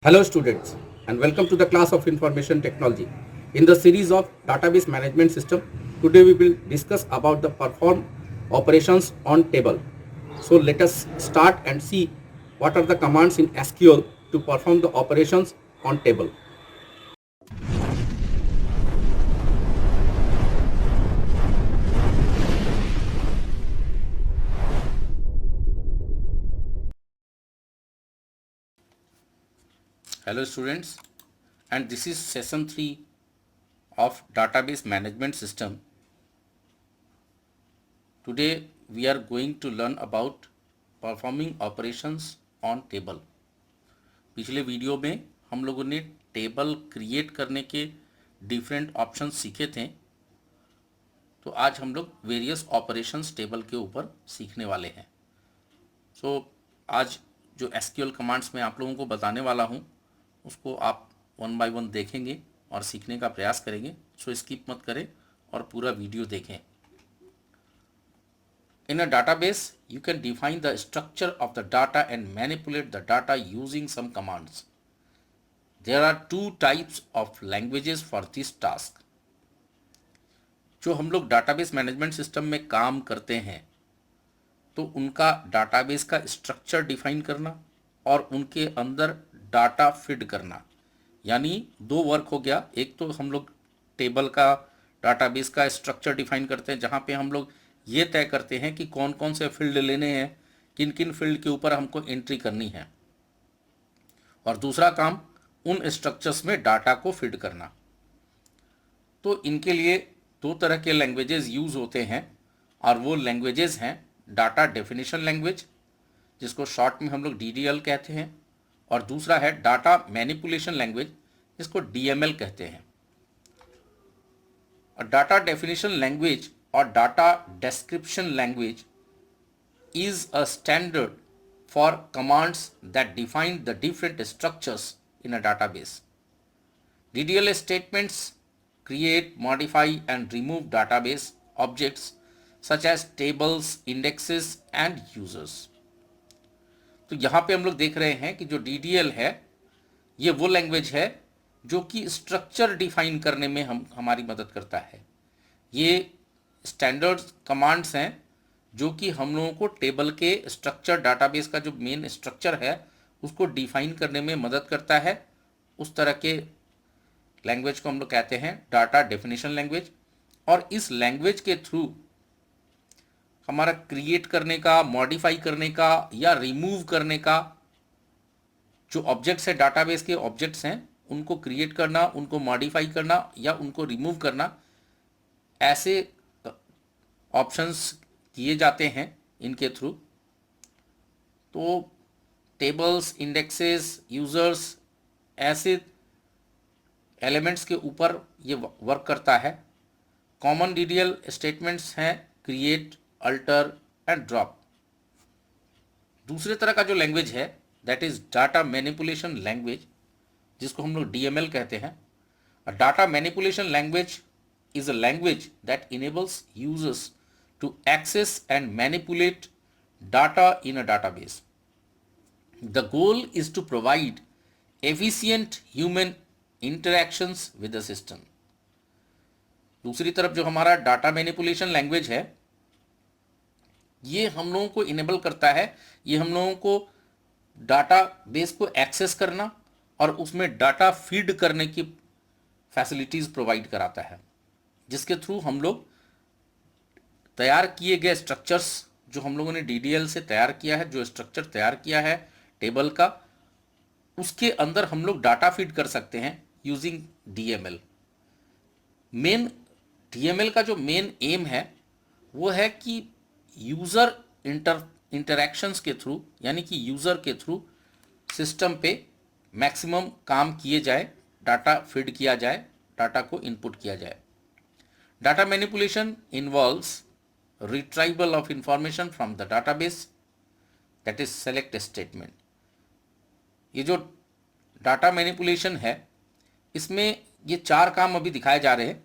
Hello students and welcome to the class of information technology. In the series of database management system, today we will discuss about the perform operations on table. So let us start and see what are the commands in SQL to perform the operations on table. Hello students, and this is session 3 of database management system. Today we are going to learn about performing operations on table. पिछले video में हम लोगों ने table create करने के different options सीखे थे, तो आज हम लोग वेरियस ऑपरेशंस टेबल के ऊपर सीखने वाले हैं। आज जो एसक्यूएल कमांड्स मैं आप लोगों को बताने वाला हूं, उसको आप वन बाय वन देखेंगे और सीखने का प्रयास करेंगे। स्किप मत करें और पूरा वीडियो देखें। In a database, you can define the structure of the data and manipulate the data using some commands. There are two types of languages for this task. जो हम लोग database management system में काम करते हैं, तो उनका database का structure define करना और उनके अंदर डाटा फीड करना, यानी दो वर्क हो गया। एक तो हम लोग टेबल का डाटाबेस का स्ट्रक्चर डिफाइन करते हैं, जहाँ पे हम लोग ये तय करते हैं कि कौन कौन से फील्ड लेने हैं, किन किन फील्ड के ऊपर हमको एंट्री करनी है, और दूसरा काम उन स्ट्रक्चर्स में डाटा को फीड करना। तो इनके लिए दो तरह के लैंग्वेजेस यूज होते हैं, और वो लैंग्वेजेस हैं डाटा डेफिनेशन लैंग्वेज, जिसको शॉर्ट में हम लोग DDL कहते हैं, और दूसरा है डाटा मैनिपुलेशन लैंग्वेज, जिसको DML कहते हैं। Data definition language or data description language is a standard for commands that define the different structures in a database. DDL statements create, modify and remove database objects such as tables, indexes and users. तो यहाँ पे हम लोग देख रहे हैं कि जो DDL है, ये वो लैंग्वेज है जो कि स्ट्रक्चर डिफाइन करने में हमारी मदद करता है। ये स्टैंडर्ड कमांड्स हैं जो कि हम लोगों को टेबल के स्ट्रक्चर, डाटाबेस का जो मेन स्ट्रक्चर है उसको डिफाइन करने में मदद करता है। उस तरह के लैंग्वेज को हम लोग कहते हैं डाटा डेफिनेशन लैंग्वेज। और इस लैंग्वेज के थ्रू हमारा क्रिएट करने का, मॉडिफाई करने का या रिमूव करने का जो ऑब्जेक्ट्स है, डाटाबेस के ऑब्जेक्ट्स हैं, उनको क्रिएट करना, उनको मॉडिफाई करना या उनको रिमूव करना, ऐसे ऑप्शंस किए जाते हैं इनके थ्रू। तो टेबल्स, इंडेक्सेस, यूजर्स, ऐसे एलिमेंट्स के ऊपर ये वर्क करता है। कॉमन DDL स्टेटमेंट्स हैं क्रिएट, अल्टर एंड ड्रॉप। दूसरे तरह का जो लैंग्वेज है that is data manipulation language, जिसको हम लोग DML कहते हैं। Data manipulation language is a language that enables users to access and manipulate data in a database. The goal is to provide efficient human interactions with the system. दूसरी तरफ जो हमारा data manipulation language है, ये हम लोगों को enable करता है, ये हम लोगों को डाटा बेस को एक्सेस करना और उसमें डाटा फीड करने की फैसिलिटीज प्रोवाइड कराता है, जिसके थ्रू हम लोग तैयार किए गए स्ट्रक्चर्स, जो हम लोगों ने DDL से तैयार किया है, जो स्ट्रक्चर तैयार किया है टेबल का, उसके अंदर हम लोग डाटा फीड कर सकते हैं यूजिंग DML। मेन DML का जो मेन एम है वो है कि यूज़र इंटरैक्शंस के थ्रू, यानी कि यूज़र के थ्रू सिस्टम पे मैक्सिमम काम किए जाए, डाटा फीड किया जाए, डाटा को इनपुट किया जाए। Data manipulation involves retrieval of information from the database, that is select statement. ये जो डाटा मैनिपुलेशन है, इसमें ये चार काम अभी दिखाए जा रहे हैं,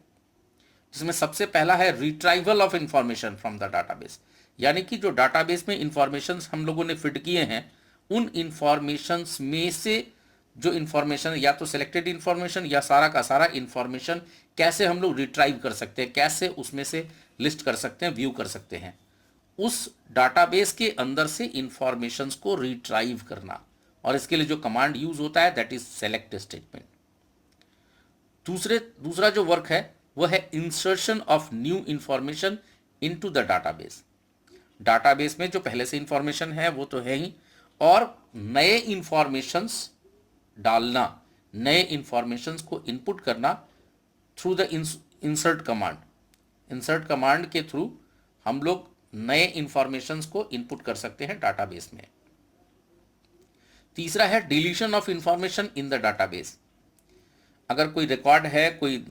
जिसमें सबसे पहला है retrieval of information from the database, यानी कि जो डाटाबेस में इंफॉर्मेशन हम लोगों ने फिट किए हैं, उन इंफॉर्मेशंस में से जो इन्फॉर्मेशन या तो सिलेक्टेड इन्फॉर्मेशन या सारा का सारा इन्फॉर्मेशन कैसे हम लोग रिट्राइव कर सकते हैं, कैसे उसमें से लिस्ट कर सकते हैं, व्यू कर सकते हैं, उस डाटाबेस के अंदर से इंफॉर्मेशंस को रिट्राइव करना। और इसके लिए जो कमांड यूज होता है दैट इज सेलेक्ट स्टेटमेंट। दूसरा जो वर्क है वह है insertion of new information into the database. Database में जो पहले से इंफॉर्मेशन है वो तो है ही, और नए इंफॉर्मेशंस डालना, नए इंफॉर्मेशंस को इनपुट करना through the insert command. Insert command के थ्रू हम लोग नए इंफॉर्मेशंस को इनपुट कर सकते हैं डाटाबेस में। तीसरा है deletion of information in the database. अगर कोई रिकॉर्ड है, कोई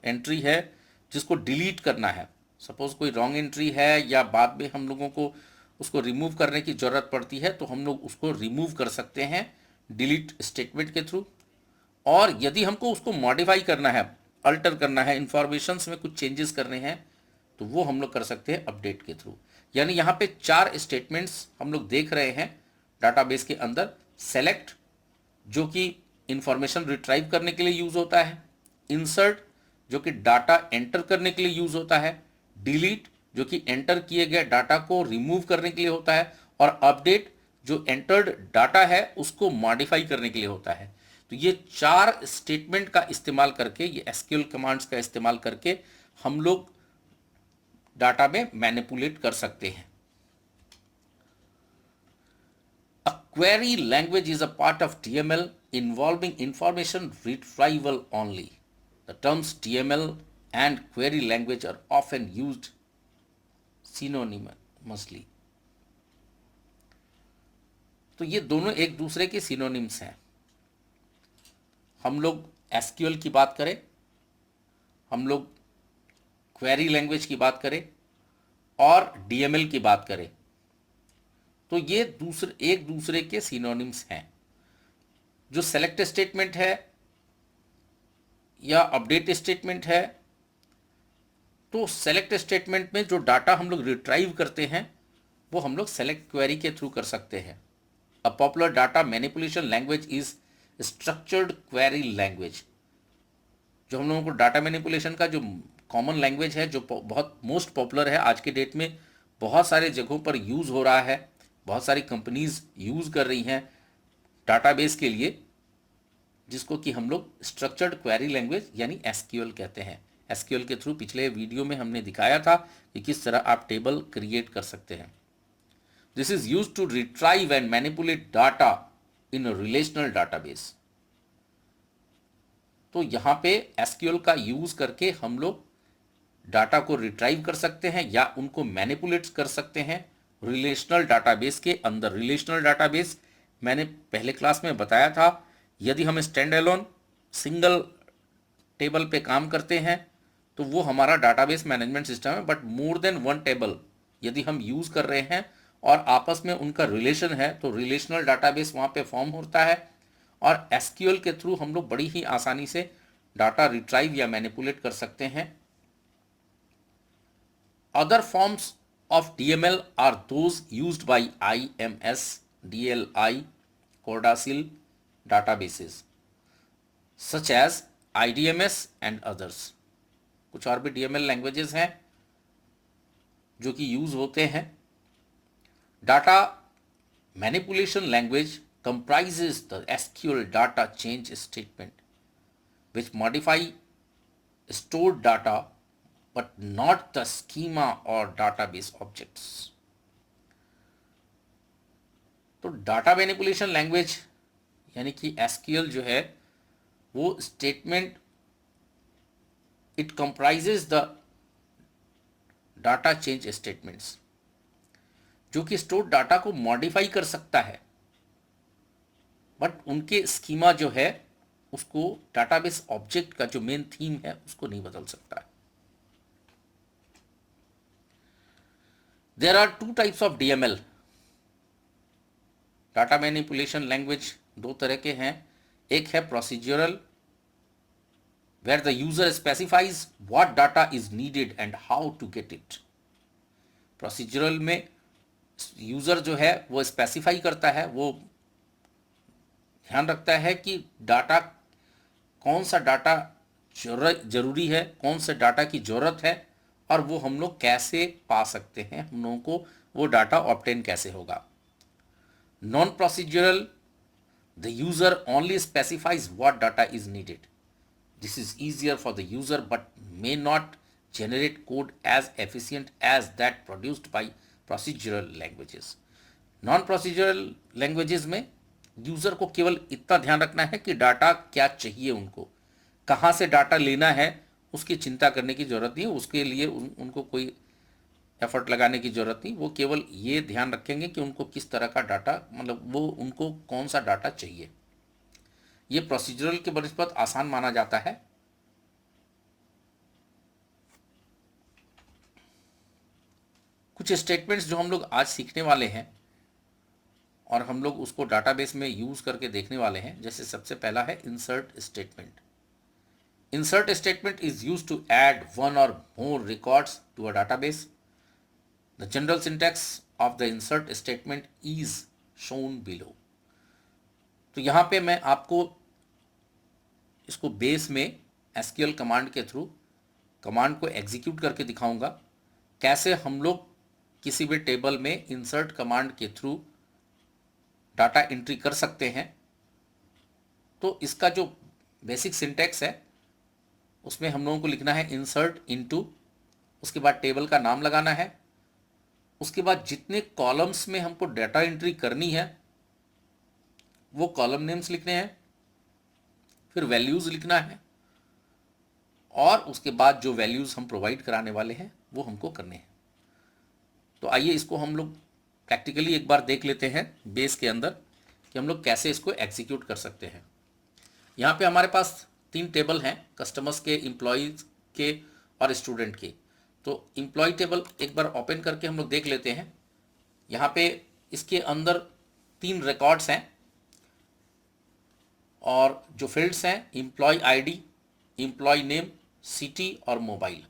एंट्री है जिसको डिलीट करना है, सपोज कोई रॉन्ग एंट्री है या बाद में हम लोगों को उसको रिमूव करने की जरूरत पड़ती है, तो हम लोग उसको रिमूव कर सकते हैं डिलीट स्टेटमेंट के थ्रू। और यदि हमको उसको मॉडिफाई करना है, अल्टर करना है, इंफॉर्मेशंस में कुछ चेंजेस करने हैं, तो वो हम लोग कर सकते हैं अपडेट के थ्रू। यानी यहाँ पे 4 स्टेटमेंट्स हम लोग देख रहे हैं डाटाबेस के अंदर। सेलेक्ट जो कि इंफॉर्मेशन रिट्राइव करने के लिए यूज होता है, इंसर्ट जो कि डाटा एंटर करने के लिए यूज होता है, डिलीट जो कि एंटर किए गए डाटा को रिमूव करने के लिए होता है, और अपडेट जो एंटर्ड डाटा है उसको मॉडिफाई करने के लिए होता है। तो ये 4 स्टेटमेंट का इस्तेमाल करके, ये एसक्यूएल कमांड्स का इस्तेमाल करके हम लोग डाटा में मैनिपुलेट कर सकते हैं। A query language is a part of DML involving information retrieval only. The terms DML and query language are often used synonymously. तो ये दोनों एक दूसरे के सिनोनिम्स हैं। हम लोग एसक्यूएल की बात करें, हम लोग क्वेरी लैंग्वेज की बात करें और डीएमएल की बात करें, तो ये एक दूसरे के सिनोनिम्स हैं। जो सेलेक्ट स्टेटमेंट है या अपडेट स्टेटमेंट है, तो सेलेक्ट स्टेटमेंट में जो डाटा हम लोग रिट्राइव करते हैं वो हम लोग सेलेक्ट क्वेरी के थ्रू कर सकते हैं। A popular data manipulation language is structured query language. जो हम लोगों को डाटा मैनिपुलेशन का जो कॉमन लैंग्वेज है, जो बहुत मोस्ट पॉपुलर है आज के डेट में, बहुत सारे जगहों पर यूज़ हो रहा है, बहुत सारी कंपनीज यूज़ कर रही हैं डाटाबेस के लिए, जिसको कि हम लोग स्ट्रक्चर्ड क्वेरी लैंग्वेज यानी एसक्यूएल कहते हैं। एसक्यूएल के थ्रू पिछले वीडियो में हमने दिखाया था कि किस तरह आप टेबल क्रिएट कर सकते हैं। This is used to retrieve and manipulate data in relational database. तो यहाँ पे एसक्यूएल का यूज करके हम लोग डाटा को रिट्राइव कर सकते हैं या उनको मैनिपुलेट कर सकते हैं रिलेशनल डाटाबेस के अंदर। रिलेशनल डाटाबेस मैंने पहले क्लास में बताया था, यदि हम स्टैंड एलोन सिंगल टेबल पे काम करते हैं तो वो हमारा डाटाबेस मैनेजमेंट सिस्टम है, but more than one table यदि हम यूज कर रहे हैं और आपस में उनका रिलेशन है तो रिलेशनल डाटाबेस वहाँ पे फॉर्म होता है, और एसक्यूएल के थ्रू हम लोग बड़ी ही आसानी से डाटा रिट्राइव या मैनिपुलेट कर सकते हैं। Other forms of DML are those used by IMS, DLI, CordaSil databases such as IDMS and others. कुछ और भी DML लैंग्वेजेस हैं जो कि यूज होते हैं। Data manipulation language comprises the SQL data change statement which modify stored data but not the schema or database objects. तो data manipulation language यानी कि एसक्यूएल जो है वो statement, it comprises the data change statements, जो कि store data को modify कर सकता है, बट उनके स्कीमा जो है उसको डाटाबेस ऑब्जेक्ट का जो मेन थीम है उसको नहीं बदल सकता है। There are 2 types of DML. Data manipulation language 2 तरह के हैं। एक है procedural, where the user specifies what data is needed and how to get it. Procedural में यूजर जो है वो स्पेसिफाई करता है, वो ध्यान रखता है कि डाटा, कौन सा डाटा जरूरी है, कौन से डाटा की जरूरत है, और वो हम लोग कैसे पा सकते हैं, हम लोगों को वो डाटा ऑब्टेन कैसे होगा। Non procedural, the user only specifies what data is needed. This is easier for the user but may not generate code as efficient as that produced by procedural languages. Non procedural languages में user को केवल इतना ध्यान रखना है कि data क्या चाहिए, उनको कहाँ से डाटा लेना है, उसकी चिंता करने की ज़रूरत नहीं है, उसके लिए उनको कोई एफर्ट लगाने की ज़रूरत नहीं। वो केवल ये ध्यान रखेंगे कि उनको किस तरह का डाटा, मतलब वो उनको कौन सा डाटा चाहिए। ये प्रोसीजरल के बनिस्बत आसान माना जाता है। कुछ स्टेटमेंट्स जो हम लोग आज सीखने वाले हैं और हम लोग उसको डाटाबेस में यूज़ करके देखने वाले हैं, जैसे सबसे पहला है insert statement. Insert statement is use to add one or more records to a database. The general syntax of the insert statement is shown below. तो यहाँ पे मैं आपको इसको बेस में एसक्यूएल कमांड के थ्रू कमांड को एग्जीक्यूट करके दिखाऊंगा, कैसे हम लोग किसी भी टेबल में इंसर्ट कमांड के थ्रू डाटा एंट्री कर सकते हैं। तो इसका जो बेसिक सिंटैक्स है उसमें हम लोगों को लिखना है इंसर्ट इनटू, उसके बाद टेबल का नाम लगाना है, उसके बाद जितने कॉलम्स में हमको डाटा एंट्री करनी है वो कॉलम नेम्स लिखने हैं, फिर वैल्यूज़ लिखना है, और उसके बाद जो वैल्यूज़ हम प्रोवाइड कराने वाले हैं वो हमको करने हैं। तो आइए इसको हम लोग प्रैक्टिकली एक बार देख लेते हैं बेस के अंदर कि हम लोग कैसे इसको एग्जीक्यूट कर सकते हैं। यहाँ पे हमारे पास 3 टेबल हैं, कस्टमर्स के, एम्प्लॉयज़ के और स्टूडेंट के। तो एम्प्लॉय टेबल एक बार ओपन करके हम लोग देख लेते हैं। यहाँ पे इसके अंदर 3 रिकॉर्ड्स हैं और जो फील्ड्स हैं employee ID, employee name, city और मोबाइल।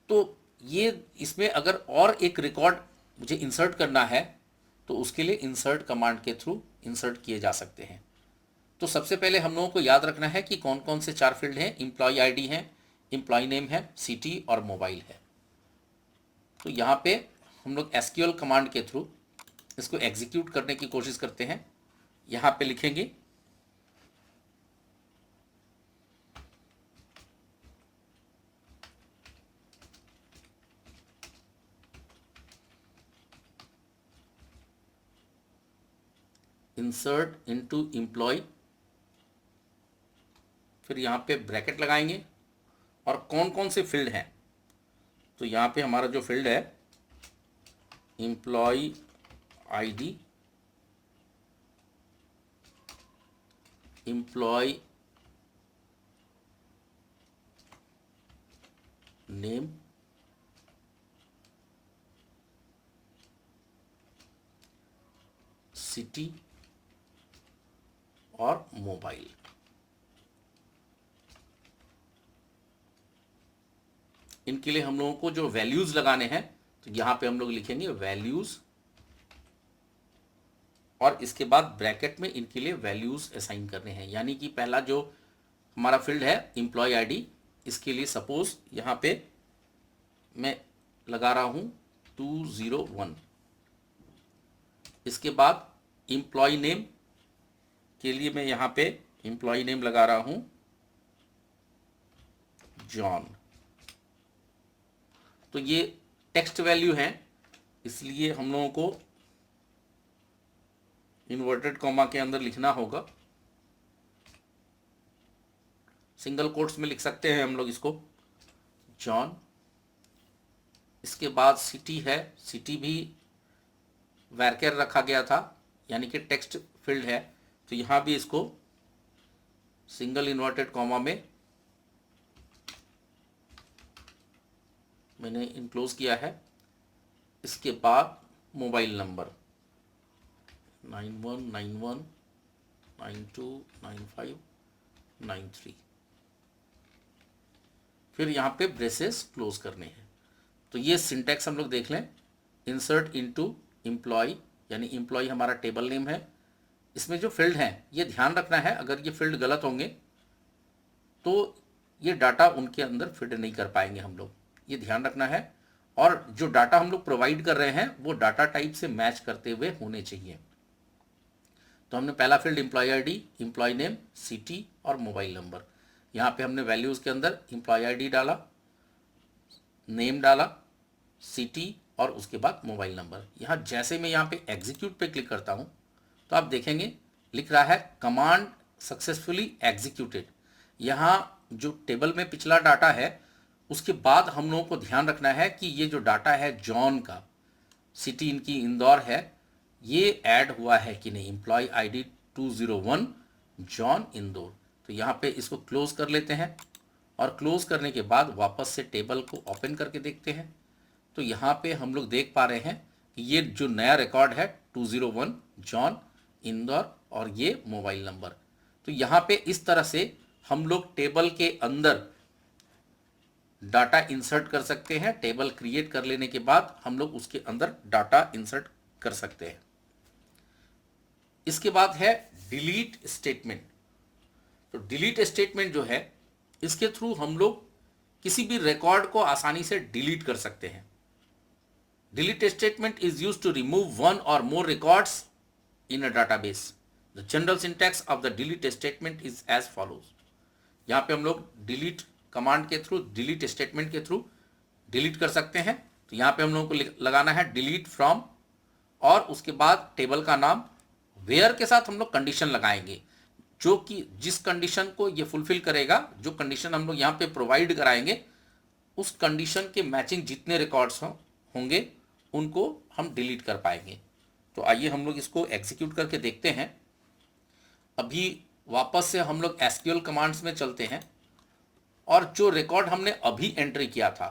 तो ये इसमें अगर और एक रिकॉर्ड मुझे इंसर्ट करना है तो उसके लिए इंसर्ट कमांड के थ्रू इंसर्ट किए जा सकते हैं। तो सबसे पहले हम लोगों को याद रखना है कि कौन कौन से 4 फील्ड हैं। एम्प्लॉय आईडी है, एम्प्लॉय नेम है, सिटी और मोबाइल है। तो यहाँ पे हम लोग एसक्यूएल कमांड के थ्रू इसको एग्जीक्यूट करने की कोशिश करते हैं। यहाँ पे लिखेंगे इंसर्ट इनटू एम्प्लॉय, फिर यहाँ पे ब्रैकेट लगाएंगे और कौन कौन से फील्ड हैं। तो यहाँ पे हमारा जो फील्ड है employee ID, employee name, city और मोबाइल। इनके लिए हम लोगों को जो वैल्यूज लगाने हैं तो यहाँ पे हम लोग लिखेंगे वैल्यूज और इसके बाद ब्रैकेट में इनके लिए वैल्यूज असाइन करने हैं। यानी कि पहला जो हमारा फील्ड है एम्प्लॉय आईडी, इसके लिए सपोज यहाँ पे मैं लगा रहा हूँ 201। इसके बाद एम्प्लॉय नेम के लिए मैं यहाँ पे एम्प्लॉय नेम लगा रहा हूँ जॉन। तो ये टेक्स्ट वैल्यू है, इसलिए हम लोगों को इन्वर्टेड कॉमा के अंदर लिखना होगा। सिंगल कोट्स में लिख सकते हैं हम लोग इसको जॉन। इसके बाद सिटी है, सिटी भी वैरकेर रखा गया था यानी कि टेक्स्ट फील्ड है, तो यहाँ भी इसको सिंगल इन्वर्टेड कॉमा में मैंने इनक्लोज किया है। इसके बाद मोबाइल नंबर 9191929593, फिर यहाँ पे ब्रेसेस क्लोज करने हैं। तो ये सिंटैक्स हम लोग देख लें। इंसर्ट इनटू एम्प्लॉय यानी एम्प्लॉय हमारा टेबल नेम है, इसमें जो फील्ड हैं ये ध्यान रखना है, अगर ये फील्ड गलत होंगे तो ये डाटा उनके अंदर फिट नहीं कर पाएंगे हम लोग, ये ध्यान रखना है। और जो डाटा हम लोग प्रोवाइड कर रहे हैं वो डाटा टाइप से मैच करते हुए होने चाहिए। तो हमने पहला field employee ID, employee name, city और मोबाइल नंबर। यहाँ पे हमने वैल्यूज़ के अंदर एम्प्लॉय आईडी डाला, नेम डाला, सिटी और उसके बाद मोबाइल नंबर। यहाँ जैसे मैं यहाँ पे एग्जीक्यूट पे क्लिक करता हूँ तो आप देखेंगे लिख रहा है कमांड सक्सेसफुली एग्जीक्यूटेड। यहाँ जो टेबल में पिछला डाटा है उसके बाद हम लोगों को ध्यान रखना है कि ये जो डाटा है जॉन का, सिटी इनकी इंदौर है, ये ऐड हुआ है कि नहीं, एम्प्लॉय आईडी 201 जॉन इंदौर। तो यहाँ पे इसको क्लोज कर लेते हैं और क्लोज करने के बाद वापस से टेबल को ओपन करके देखते हैं। तो यहाँ पे हम लोग देख पा रहे हैं कि ये जो नया रिकॉर्ड है 201 जॉन इंदौर और ये मोबाइल नंबर। तो यहाँ पे इस तरह से हम लोग टेबल के अंदर डाटा इंसर्ट कर सकते हैं। टेबल क्रिएट कर लेने के बाद हम लोग उसके अंदर डाटा इंसर्ट कर सकते हैं। इसके बाद है डिलीट स्टेटमेंट। तो डिलीट स्टेटमेंट जो है इसके थ्रू हम लोग किसी भी रिकॉर्ड को आसानी से डिलीट कर सकते हैं। Delete statement is used to remove one or more records in a database. The general syntax of the delete statement is as follows. यहाँ पे हम लोग डिलीट कमांड के थ्रू, डिलीट स्टेटमेंट के थ्रू डिलीट कर सकते हैं। तो यहाँ पे हम लोगों को लगाना है डिलीट फ्रॉम और उसके बाद टेबल का नाम, वेयर के साथ हम लोग कंडीशन लगाएंगे जो कि जिस कंडीशन को ये फुलफिल करेगा, जो कंडीशन हम लोग यहाँ पे प्रोवाइड कराएंगे उस कंडीशन के मैचिंग जितने रिकॉर्ड्स होंगे उनको हम डिलीट कर पाएंगे। तो आइए हम लोग इसको एग्जीक्यूट करके देखते हैं। अभी वापस से हम लोग एसक्यूएल कमांड्स में चलते हैं और जो रिकॉर्ड हमने अभी एंट्री किया था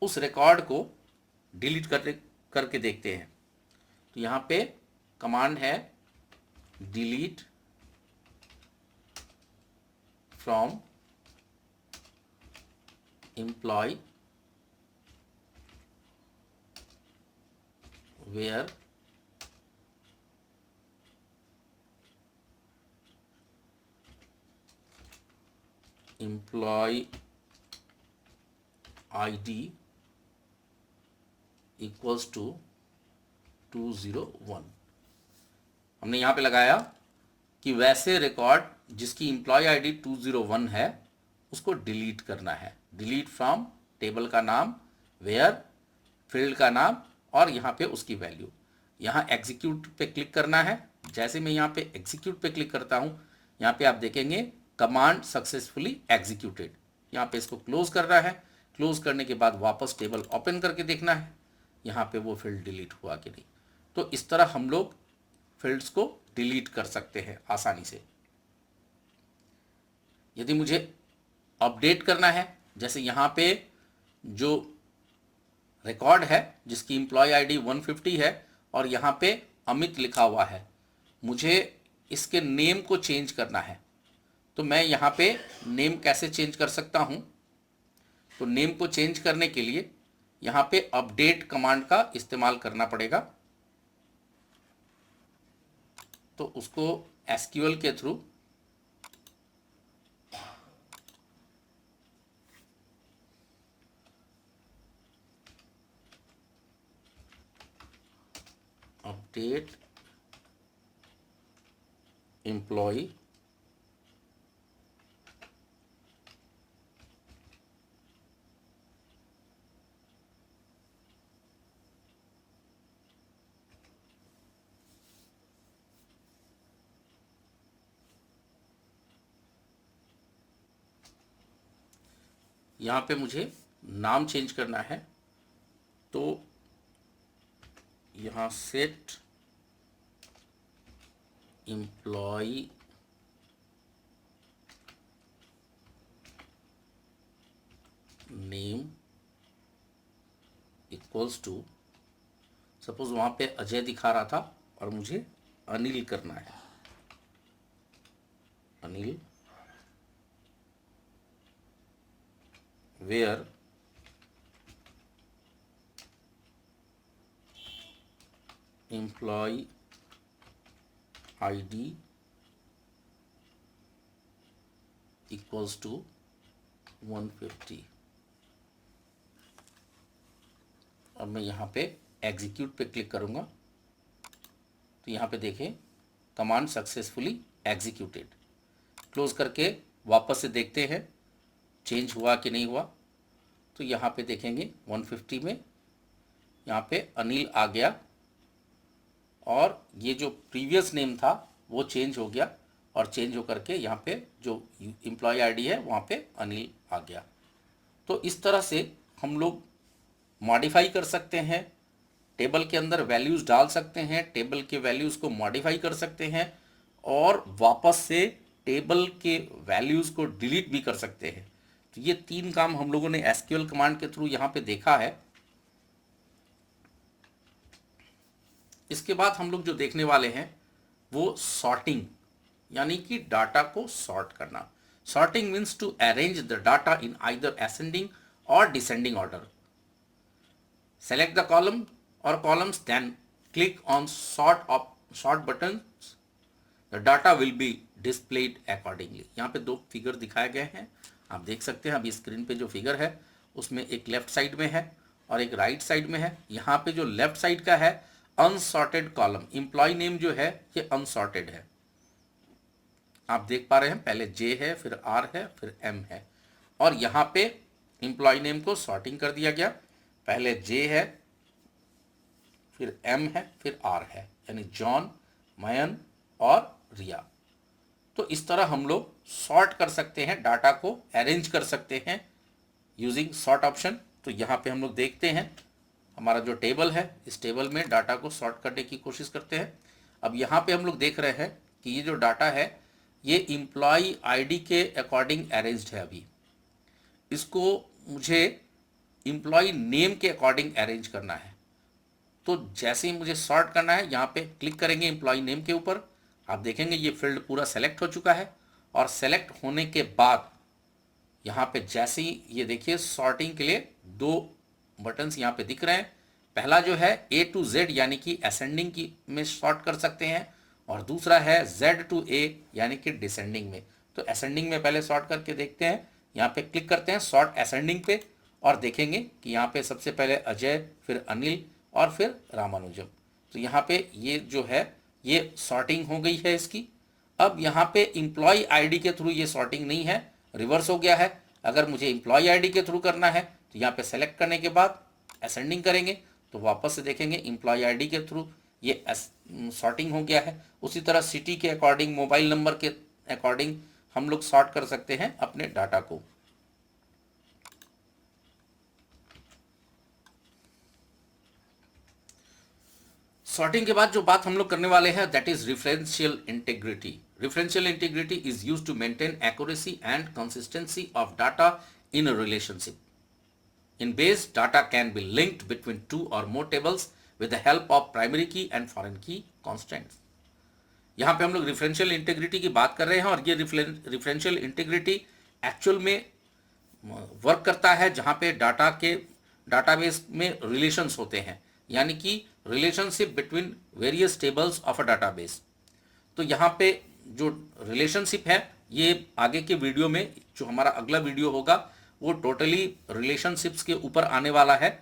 उस रिकॉर्ड को डिलीट करके देखते हैं। तो यहाँ पे कमांड है delete from employee where employee ID equals to 201। हमने यहाँ पे लगाया कि वैसे रिकॉर्ड जिसकी एम्प्लॉय आईडी 201 है उसको डिलीट करना है। डिलीट फ्रॉम टेबल का नाम, वेयर फील्ड का नाम और यहाँ पे उसकी वैल्यू। यहाँ एग्जीक्यूट पे क्लिक करना है। जैसे मैं यहाँ पे एग्जीक्यूट पे क्लिक करता हूँ यहाँ पे आप देखेंगे कमांड सक्सेसफुली एग्जीक्यूटेड। यहाँ पे इसको क्लोज करना है। क्लोज करने के बाद वापस टेबल ओपन करके देखना है यहाँ पे वो फील्ड डिलीट हुआ कि नहीं। तो इस तरह हम लोग फील्ड्स को डिलीट कर सकते हैं आसानी से। यदि मुझे अपडेट करना है, जैसे यहाँ पे जो रिकॉर्ड है जिसकी एम्प्लॉय आईडी 150 है और यहाँ पे अमित लिखा हुआ है, मुझे इसके नेम को चेंज करना है। तो मैं यहाँ पे नेम कैसे चेंज कर सकता हूँ? तो नेम को चेंज करने के लिए यहाँ पे अपडेट कमांड का इस्तेमाल करना पड़ेगा। तो उसको एसक्यूएल के थ्रू अपडेट एम्प्लॉय यहाँ पे मुझे नाम चेंज करना है। तो यहाँ set employee name equals to, suppose वहाँ पे अजय दिखा रहा था और मुझे अनिल करना है। Anil where employee ID equals to 150। अब मैं यहाँ पे एग्जीक्यूट पे क्लिक करूँगा तो यहाँ पे देखें कमांड सक्सेसफुली एग्जीक्यूटेड। क्लोज करके वापस से देखते हैं चेंज हुआ कि नहीं हुआ। तो यहाँ पे देखेंगे 150 में यहाँ पे अनिल आ गया और ये जो प्रीवियस नेम था वो चेंज हो गया और चेंज होकर के यहाँ पे जो एम्प्लॉय आईडी है वहाँ पे अनिल आ गया। तो इस तरह से हम लोग मॉडिफाई कर सकते हैं, टेबल के अंदर वैल्यूज़ डाल सकते हैं, टेबल के वैल्यूज़ को मॉडिफाई कर सकते हैं और वापस से टेबल के वैल्यूज़ को डिलीट भी कर सकते हैं। तो ये 3 काम हम लोगों ने एसक्यूएल कमांड के थ्रू यहाँ पे देखा है। इसके बाद हम लोग जो देखने वाले हैं वो सॉर्टिंग, यानी कि डाटा को सॉर्ट करना। Sorting means to arrange the data in either ascending or descending order. Select the column or columns, then click on sort buttons. The data will be displayed accordingly. यहाँ पे 2 figure दिखाए गए हैं, आप देख सकते हैं। अभी स्क्रीन पे जो फिगर है उसमें एक लेफ्ट साइड में है और एक राइट साइड में है। यहाँ पे जो लेफ्ट साइड का है अनसॉर्टेड कॉलम, एम्प्लॉय नेम जो है ये अनसॉर्टेड है, आप देख पा रहे हैं। पहले J है, फिर R है, फिर M है और यहाँ पे एम्प्लॉय नेम को सॉर्टिंग कर दिया गया। पहले J है, फिर M है, फिर R है, यानी जॉन, मयन और रिया। तो इस तरह हम लोग सॉर्ट कर सकते हैं, डाटा को अरेंज कर सकते हैं यूजिंग सॉर्ट ऑप्शन। तो यहाँ पे हम लोग देखते हैं हमारा जो टेबल है, इस टेबल में डाटा को सॉर्ट करने की कोशिश करते हैं। अब यहाँ पे हम लोग देख रहे हैं कि ये जो डाटा है ये एम्प्लॉय आईडी के अकॉर्डिंग अरेंज्ड है। अभी इसको मुझे एम्प्लॉय नेम के अकॉर्डिंग अरेंज करना है। तो जैसे ही मुझे सॉर्ट करना है यहाँ पे क्लिक करेंगे एम्प्लॉय नेम के ऊपर, आप देखेंगे ये फील्ड पूरा सेलेक्ट हो चुका है और सेलेक्ट होने के बाद यहाँ पे जैसे ही ये देखिए सॉर्टिंग के लिए 2 बटन्स यहाँ पे दिख रहे हैं। पहला जो है A to Z यानी कि असेंडिंग की में सॉर्ट कर सकते हैं और दूसरा है Z to A यानी कि डिसेंडिंग में। तो असेंडिंग में पहले सॉर्ट करके देखते हैं, यहाँ पे क्लिक करते हैं सॉर्ट असेंडिंग पे और देखेंगे कि यहाँ पे सबसे पहले अजय, फिर अनिल और फिर रामानुजम। तो यहाँ पे ये जो है ये सॉर्टिंग हो गई है इसकी। अब यहाँ पे एम्प्लॉय आईडी के थ्रू ये सॉर्टिंग नहीं है, रिवर्स हो गया है। अगर मुझे एम्प्लॉय आईडी के थ्रू करना है तो यहाँ पे सेलेक्ट करने के बाद असेंडिंग करेंगे तो वापस से देखेंगे एम्प्लॉय आईडी के थ्रू ये सॉर्टिंग हो गया है। उसी तरह सिटी के अकॉर्डिंग, मोबाइल नंबर के अकॉर्डिंग हम लोग सॉर्ट कर सकते हैं अपने डाटा को। सॉर्टिंग के बाद जो बात हम लोग करने वाले हैं that is referential integrity. Referential integrity is used to maintain accuracy and consistency of data in a relationship. In base data can be linked between 2 or more tables with the help of primary key and foreign key constants. यहाँ पे हम लोग referential integrity की बात कर रहे हैं और ये रेफरेंशियल इंटीग्रिटी एक्चुअल में वर्क करता है जहाँ पे डाटा के डाटाबेस में रिलेशंस होते हैं, यानी कि relationship between various tables of a database. तो यहाँ पे जो रिलेशनशिप है ये आगे के वीडियो में, जो हमारा अगला वीडियो होगा वो टोटली रिलेशनशिप्स के ऊपर आने वाला है।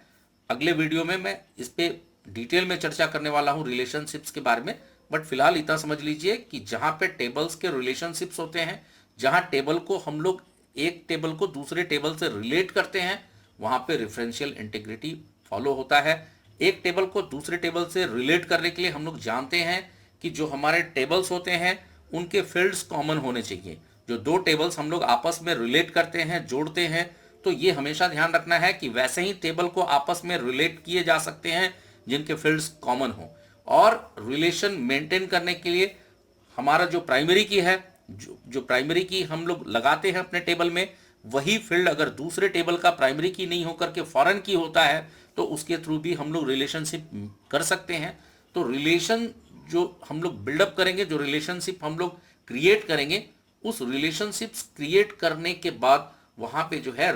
अगले वीडियो में मैं इस पे डिटेल में चर्चा करने वाला हूँ रिलेशनशिप्स के बारे में। बट फिलहाल इतना समझ लीजिए कि जहाँ पे टेबल्स के रिलेशनशिप्स होते हैं, जहाँ टेबल को हम लोग एक टेबल को दूसरे टेबल से रिलेट करते हैं, वहाँ पे रेफरेंशियल इंटीग्रिटी फॉलो होता है। एक टेबल को दूसरे टेबल से रिलेट करने के लिए हम लोग जानते हैं कि जो हमारे टेबल्स होते हैं उनके फील्ड्स कॉमन होने चाहिए। जो 2 टेबल्स हम लोग आपस में रिलेट करते हैं, जोड़ते हैं, तो ये हमेशा ध्यान रखना है कि वैसे ही टेबल को आपस में रिलेट किए जा सकते हैं जिनके फील्ड्स कॉमन हो। और रिलेशन मेंटेन करने के लिए हमारा जो प्राइमरी की है, जो प्राइमरी की हम लोग लगाते हैं अपने टेबल में, वही फील्ड अगर दूसरे टेबल का प्राइमरी की नहीं होकर के फॉरेन की होता है तो उसके थ्रू भी हम लोग रिलेशनशिप कर सकते हैं। तो रिलेशन जो हम लोग बिल्डअप करेंगे, जो रिलेशनशिप हम लोग क्रिएट करेंगे, उस रिलेशनशिप्स क्रिएट करने के बाद वहाँ पे जो है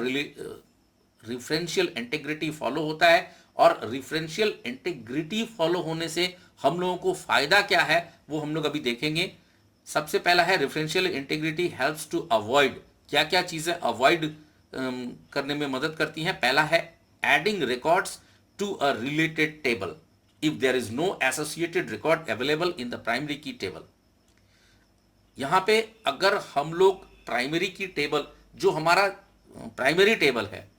रेफरेंशियल इंटीग्रिटी फॉलो होता है और रिफरेंशियल इंटीग्रिटी फॉलो होने से हम लोगों को फायदा क्या है वो हम लोग अभी देखेंगे। सबसे पहला है referential integrity helps to avoid, क्या क्या चीजें अवॉइड करने में मदद करती हैं। पहला है adding records to a related table if there is no associated record available in the primary key table. यहां पे अगर हम लोग प्राइमरी की टेबल, जो हमारा प्राइमरी टेबल है,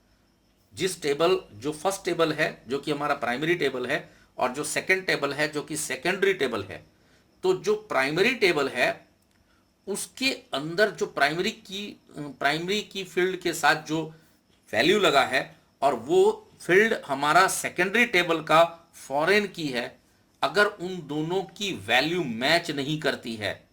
जिस टेबल जो फर्स्ट टेबल है जो कि हमारा प्राइमरी टेबल है और जो सेकंड टेबल है जो कि सेकेंडरी टेबल है, तो जो प्राइमरी टेबल है उसके अंदर जो प्राइमरी की फील्ड के साथ जो वैल्यू लगा है और वो फील्ड हमारा सेकेंडरी टेबल का फॉरेन की है, अगर उन दोनों की वैल्यू मैच नहीं करती है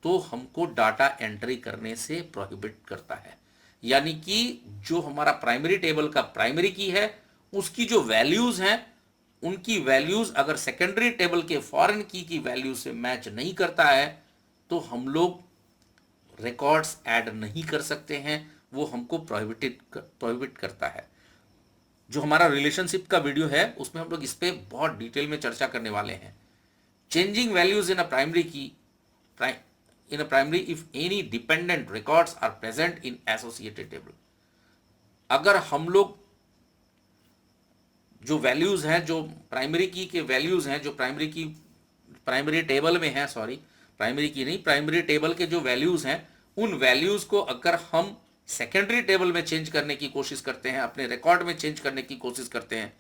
तो हमको डाटा एंट्री करने से प्रोहिबिट करता है। यानी कि जो हमारा प्राइमरी टेबल का प्राइमरी की है उसकी जो वैल्यूज हैं, उनकी वैल्यूज अगर सेकेंडरी टेबल के फॉरेन की वैल्यू से मैच नहीं करता है तो हम लोग रिकॉर्ड्स ऐड नहीं कर सकते हैं, वो हमको प्रोहिबिट करता है। जो हमारा रिलेशनशिप का वीडियो है उसमें हम लोग इस पे बहुत डिटेल में चर्चा करने वाले हैं। Changing values in a primary if any dependent records are present in associated table. अगर हम लोग जो वैल्यूज हैं, जो प्राइमरी की के वैल्यूज हैं, जो प्राइमरी टेबल में है, सॉरी प्राइमरी की नहीं, प्राइमरी टेबल के जो वैल्यूज हैं, उन वैल्यूज को अगर हम सेकेंडरी टेबल में चेंज करने की कोशिश करते हैं, अपने रिकॉर्ड में चेंज करने की कोशिश करते हैं,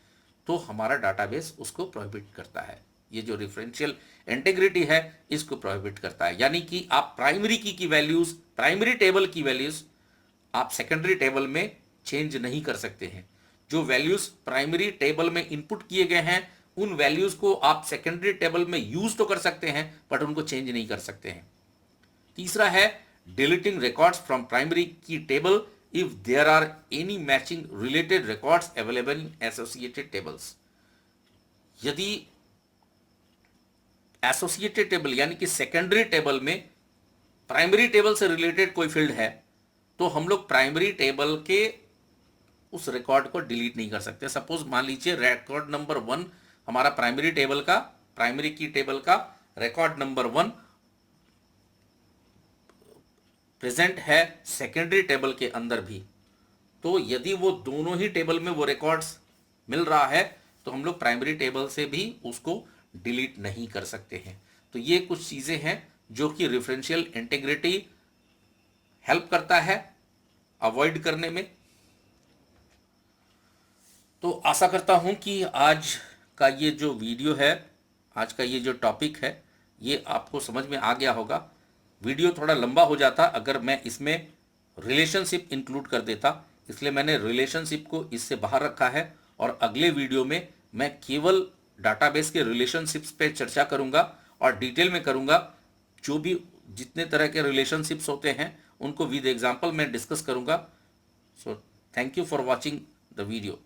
तो हमारा डाटाबेस उसको प्रोहिबिट करता है। ये जो रेफरेंशियल इंटीग्रिटी है इसको प्रोहिबिट करता है। यानी कि आप प्राइमरी की वैल्यूज, प्राइमरी टेबल की वैल्यूज आप सेकेंडरी टेबल में चेंज नहीं कर सकते हैं। जो वैल्यूज प्राइमरी टेबल में इनपुट किए गए हैं उन वैल्यूज को आप सेकेंडरी टेबल में यूज तो कर सकते हैं बट उनको चेंज नहीं कर सकते हैं। तीसरा है deleting records from primary key table if there are any matching related records available in associated tables. यदि एसोसिएटेड टेबल यानी कि सेकेंडरी टेबल में प्राइमरी टेबल से रिलेटेड कोई फील्ड है तो हम लोग प्राइमरी टेबल के उस रिकॉर्ड को डिलीट नहीं कर सकते। सपोज मान लीजिए रिकॉर्ड नंबर 1 हमारा प्राइमरी टेबल का, प्राइमरी की टेबल का रिकॉर्ड नंबर 1 प्रेजेंट है सेकेंडरी टेबल के अंदर भी, तो यदि वो दोनों ही टेबल में वो रिकॉर्ड्स मिल रहा है तो हम लोग प्राइमरी टेबल से भी उसको डिलीट नहीं कर सकते हैं। तो ये कुछ चीजें हैं जो कि रेफरेंशियल इंटीग्रिटी हेल्प करता है अवॉइड करने में। तो आशा करता हूं कि आज का ये जो वीडियो है, आज का ये जो टॉपिक है, ये आपको समझ में आ गया होगा। वीडियो थोड़ा लंबा हो जाता अगर मैं इसमें रिलेशनशिप इंक्लूड कर देता, इसलिए मैंने रिलेशनशिप को इससे बाहर रखा है और अगले वीडियो में मैं केवल डाटाबेस के रिलेशनशिप्स पे चर्चा करूंगा और डिटेल में करूंगा। जो भी जितने तरह के रिलेशनशिप्स होते हैं उनको विद एग्जांपल मैं डिस्कस करूंगा। So thank you for watching the video.